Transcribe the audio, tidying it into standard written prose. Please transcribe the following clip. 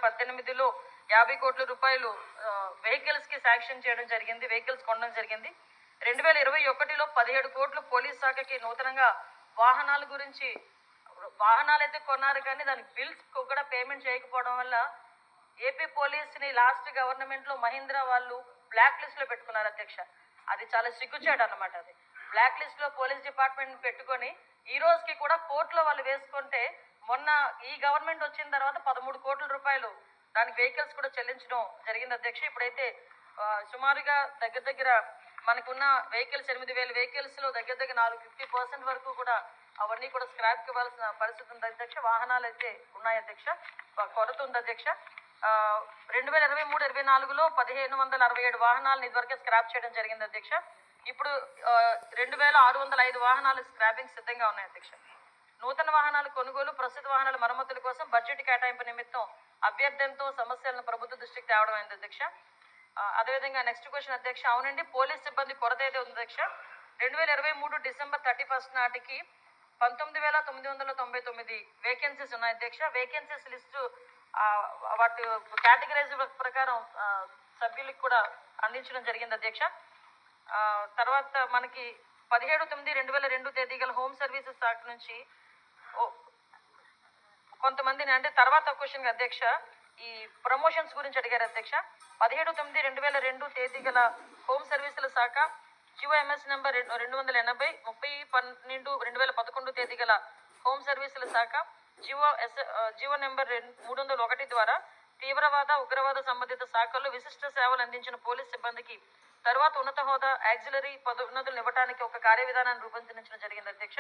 2018లో 50 కోట్ల రూపాయలు వెహికల్స్ కి శాంక్షన్ చేయడం జరిగింది, వెహికల్స్ కొనడం జరిగింది. 2021లో 17 కోట్లు పోలీస్ శాఖకి నూతనంగా వాహనాల గురించి వాహనాలైతే కొన్నారు కానీ దానికి బిల్స్ కూడా పేమెంట్ చేయకపోవడం వల్ల ఏపీ పోలీస్ని లాస్ట్ గవర్నమెంట్లో మహీంద్రా వాళ్ళు బ్లాక్ లిస్ట్లో పెట్టుకున్నారు అధ్యక్ష. అది చాలా సిగ్గుచేటు అన్నమాట. అది బ్లాక్ లిస్ట్లో పోలీస్ డిపార్ట్మెంట్ పెట్టుకొని ఈ రోజుకి కూడా కోర్టులో వాళ్ళు వేసుకుంటే మొన్న ఈ గవర్నమెంట్ వచ్చిన తర్వాత 13 కోట్ల రూపాయలు దానికి వెహికల్స్ కూడా చెల్లించడం జరిగింది అధ్యక్ష. ఇప్పుడైతే సుమారుగా దగ్గర మనకున్న వెహికల్స్ 8,000 వెహికల్స్లో దగ్గర 50% వరకు కూడా అవన్నీ కూడా స్క్రాప్కి ఇవ్వాల్సిన పరిస్థితి ఉంది అధ్యక్ష. వాహనాలు అయితే ఉన్నాయి అధ్యక్ష, కొరత ఉంది అధ్యక్ష. 2023-24లో 1,567 వాహనాలను ఇదివరకే స్క్రాప్ చేయడం జరిగింది అధ్యక్ష. ఇప్పుడు 2,605 వాహనాలు స్క్రాపింగ్ సిద్ధంగా ఉన్నాయి అధ్యక్ష. నూతన వాహనాల కొనుగోలు, ప్రస్తుత వాహనాల మరమ్మతుల కోసం బడ్జెట్ కేటాయింపు నిమిత్తం అభ్యర్థనతో సమస్యలను ప్రభుత్వ దృష్టికి తేవడం అయింది అధ్యక్ష. అదేవిధంగా నెక్స్ట్ క్వశ్చన్ అధ్యక్ష. అవునండి, పోలీస్ సిబ్బంది కొరత అయితే ఉంది అధ్యక్ష. 2023 డిసెంబర్ 31 నాటికి 19,999 వేకెన్సీస్ ఉన్నాయి అధ్యక్ష. వేకెన్సీస్ లిస్టు వాటి కేటగిరైజ్ ప్రకారం సభ్యులకు కూడా అందించడం జరిగింది అధ్యక్ష. తర్వాత మనకి 17/9/2002 తేదీ గల హోమ్ సర్వీసెస్ శాఖ నుంచి కొంతమందిని, అంటే తర్వాత క్వశ్చన్ అధ్యక్ష ఈ ప్రమోషన్స్ గురించి అడిగారు అధ్యక్ష. 17/9/2002 తేదీ గల హోమ్ సర్వీసుల శాఖ జిఓఎంఎస్ నెంబర్ 280, 30/12/2011 తేదీ గల హోమ్ సర్వీసుల శాఖ జిఓ నెంబర్ 301 ద్వారా తీవ్రవాద, ఉగ్రవాద సంబంధిత శాఖల్లో విశిష్ట సేవలు అందించిన పోలీస్ సిబ్బందికి తర్వాత ఉన్నత హోదా, యాక్సిలరీ పదోన్నతులను ఇవ్వడానికి ఒక కార్యవిధానాన్ని రూపొందించడం జరిగింది అధ్యక్ష.